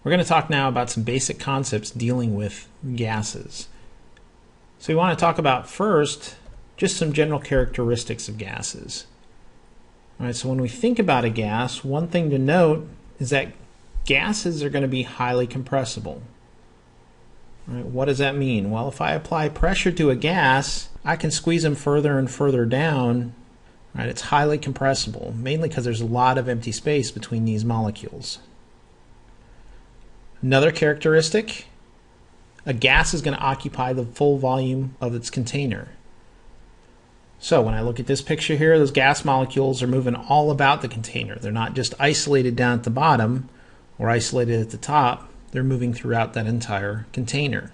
We're going to talk now about some basic concepts dealing with gases. So we want to talk about first just some general characteristics of gases. All right, so when we think about a gas, one thing to note is that gases are going to be highly compressible. All right, what does that mean? Well, if I apply pressure to a gas, I can squeeze them further and further down. Right, it's highly compressible, mainly because there's a lot of empty space between these molecules. Another characteristic, a gas is going to occupy the full volume of its container. So when I look at this picture here, those gas molecules are moving all about the container. They're not just isolated down at the bottom or isolated at the top. They're moving throughout that entire container.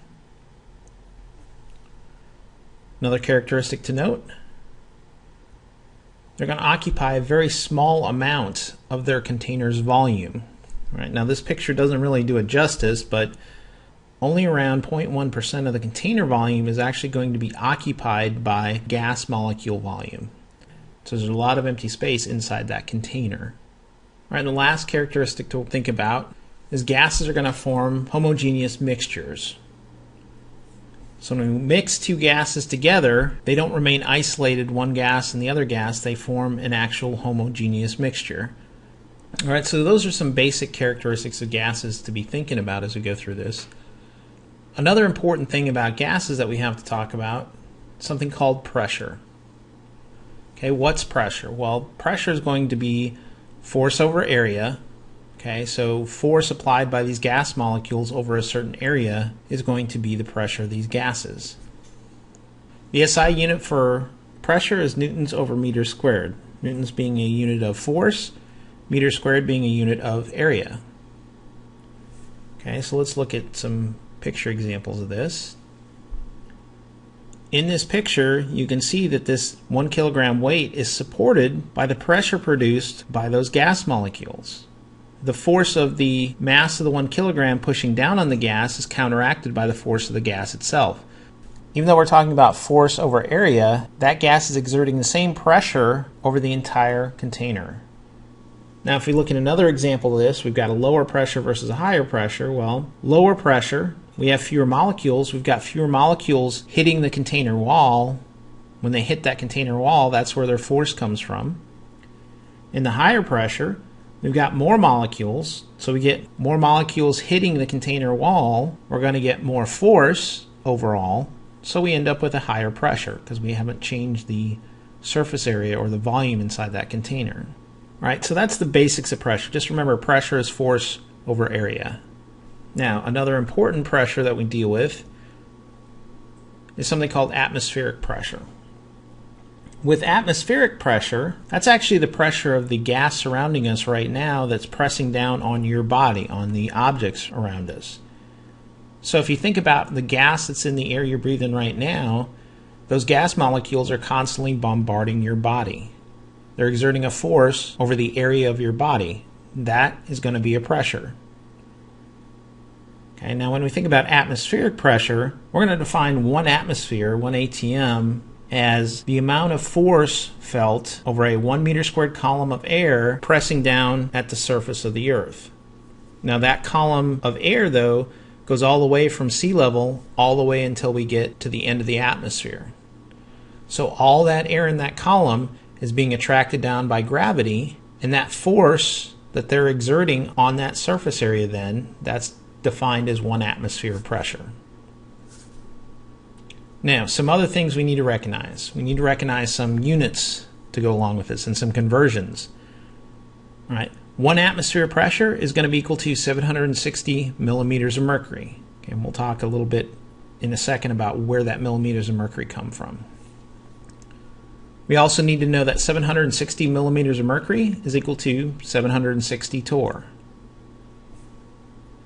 Another characteristic to note, they're going to occupy a very small amount of their container's volume. Right, now this picture doesn't really do it justice, but only around 0.1% of the container volume is actually going to be occupied by gas molecule volume. So there's a lot of empty space inside that container. All right, and the last characteristic to think about is gases are going to form homogeneous mixtures. So when we mix two gases together, they don't remain isolated, one gas and the other gas, they form an actual homogeneous mixture. All right, so those are some basic characteristics of gases to be thinking about as we go through this. Another important thing about gases that we have to talk about is something called pressure. Okay, what's pressure? Well, pressure is going to be force over area. Okay, so force applied by these gas molecules over a certain area is going to be the pressure of these gases. The SI unit for pressure is newtons over meters squared. Newtons being a unit of force, meters squared being a unit of area. Okay, so let's look at some picture examples of this. In this picture, you can see that this 1 kilogram weight is supported by the pressure produced by those gas molecules. The force of the mass of the 1 kilogram pushing down on the gas is counteracted by the force of the gas itself. Even though we're talking about force over area, that gas is exerting the same pressure over the entire container. Now if we look at another example of this, we've got a lower pressure versus a higher pressure. Well, lower pressure, we have fewer molecules. We've got fewer molecules hitting the container wall. When they hit that container wall, that's where their force comes from. In the higher pressure, we've got more molecules. So we get more molecules hitting the container wall. We're going to get more force overall. So we end up with a higher pressure because we haven't changed the surface area or the volume inside that container. All right, so that's the basics of pressure. Just remember, pressure is force over area. Now, another important pressure that we deal with is something called atmospheric pressure. With atmospheric pressure, that's actually the pressure of the gas surrounding us right now that's pressing down on your body, on the objects around us. So if you think about the gas that's in the air you're breathing right now, those gas molecules are constantly bombarding your body. They're exerting a force over the area of your body. That is going to be a pressure. Okay, now when we think about atmospheric pressure, we're going to define 1 atmosphere, 1 ATM, as the amount of force felt over a 1 meter squared column of air pressing down at the surface of the Earth. Now that column of air, though, goes all the way from sea level all the way until we get to the end of the atmosphere. So all that air in that column is being attracted down by gravity, and that force that they're exerting on that surface area then, that's defined as 1 atmosphere of pressure. Now, some other things we need to recognize. We need to recognize some units to go along with this and some conversions. All right, 1 atmosphere of pressure is going to be equal to 760 millimeters of mercury. Okay, and we'll talk a little bit in a second about where that millimeters of mercury come from. We also need to know that 760 millimeters of mercury is equal to 760 torr.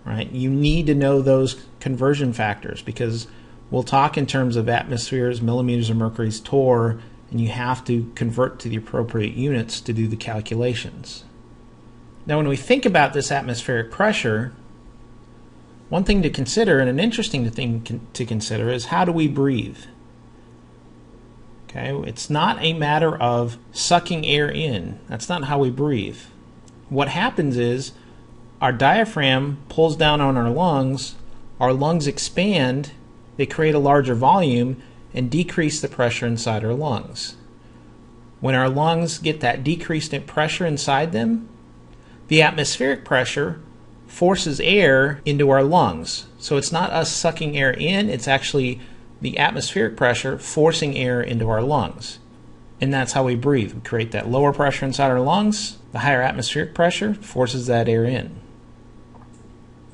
Right? You need to know those conversion factors because we'll talk in terms of atmospheres, millimeters of mercury, torr, and you have to convert to the appropriate units to do the calculations. Now when we think about this atmospheric pressure, one thing to consider, and an interesting thing to consider, is how do we breathe? Okay, it's not a matter of sucking air in. That's not how we breathe. What happens is our diaphragm pulls down on our lungs expand, they create a larger volume and decrease the pressure inside our lungs. When our lungs get that decreased pressure inside them, the atmospheric pressure forces air into our lungs. So it's not us sucking air in, it's actually the atmospheric pressure forcing air into our lungs. And that's how we breathe. We create that lower pressure inside our lungs. The higher atmospheric pressure forces that air in.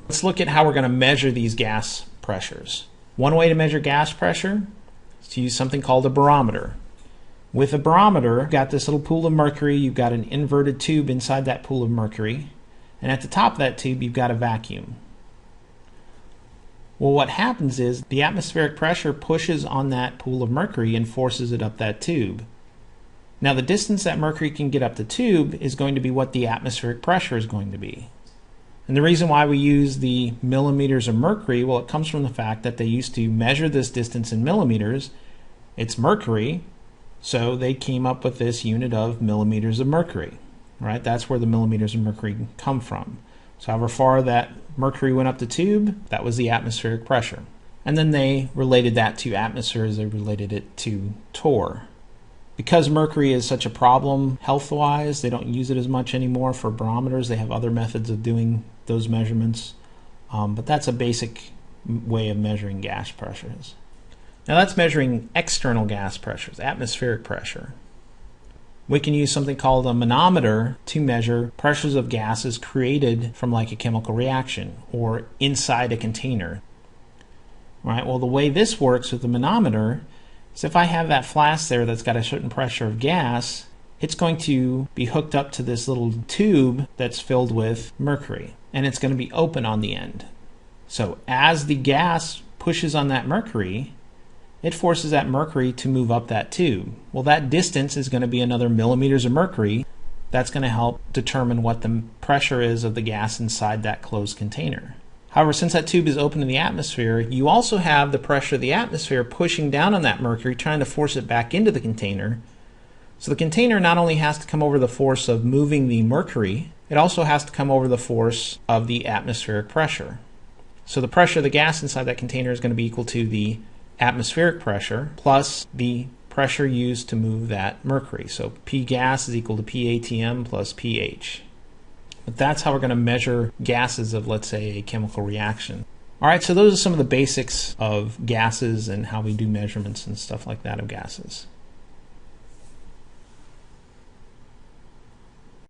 Let's look at how we're going to measure these gas pressures. One way to measure gas pressure is to use something called a barometer. With a barometer, you've got this little pool of mercury, you've got an inverted tube inside that pool of mercury, and at the top of that tube you've got a vacuum. Well, what happens is the atmospheric pressure pushes on that pool of mercury and forces it up that tube. Now the distance that mercury can get up the tube is going to be what the atmospheric pressure is going to be. And the reason why we use the millimeters of mercury, well, it comes from the fact that they used to measure this distance in millimeters. It's mercury, so they came up with this unit of millimeters of mercury. Right? That's where the millimeters of mercury come from. So however far that mercury went up the tube, that was the atmospheric pressure. And then they related that to atmosphere as they related it to torr. Because mercury is such a problem health-wise, they don't use it as much anymore for barometers. They have other methods of doing those measurements. But that's a basic way of measuring gas pressures. Now that's measuring external gas pressures, atmospheric pressure. We can use something called a manometer to measure pressures of gases created from like a chemical reaction or inside a container. Right? Well, the way this works with the manometer is if I have that flask there that's got a certain pressure of gas, it's going to be hooked up to this little tube that's filled with mercury, and it's going to be open on the end. So as the gas pushes on that mercury, it forces that mercury to move up that tube. Well, that distance is going to be another millimeters of mercury. That's going to help determine what the pressure is of the gas inside that closed container. However, since that tube is open to the atmosphere, you also have the pressure of the atmosphere pushing down on that mercury, trying to force it back into the container. So the container not only has to come over the force of moving the mercury, it also has to come over the force of the atmospheric pressure. So the pressure of the gas inside that container is going to be equal to the atmospheric pressure plus the pressure used to move that mercury. So P gas is equal to PATM plus pH. But that's how we're going to measure gases of, let's say, a chemical reaction. All right, so those are some of the basics of gases and how we do measurements and stuff like that of gases.